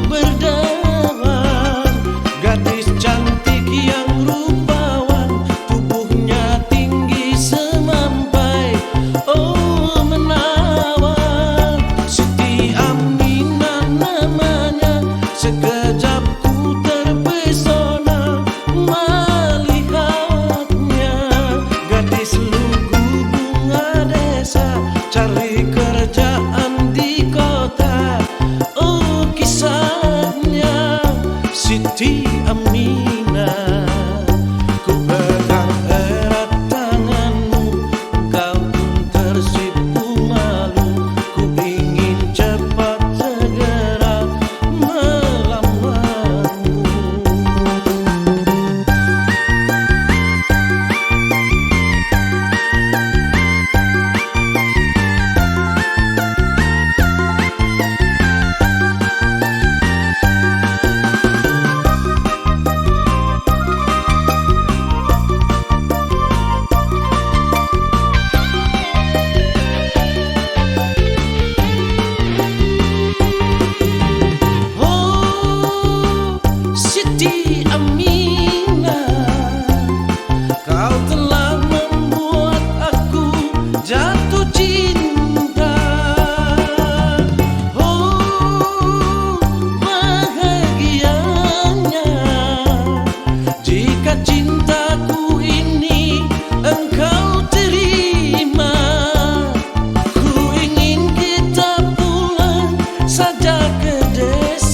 Berdawan, gadis cantik yang rupawan, tubuhnya tinggi semampai, oh menawan. Siti Aminah namanya, sekejap ku terpesona melihatnya. Gadis lugu bunga desa, cari kerjaan di kota, oh kisahnya Siti Aminah. Ku pegang erat tanganmu, kau pun tersipu malu. Ku ingin cepat segera melamarmu. Siti Aminah, kau telah membuat aku jatuh cinta. Oh, bahagianya jika cintaku ini engkau terima. Ku ingin kita pulang saja ke desa,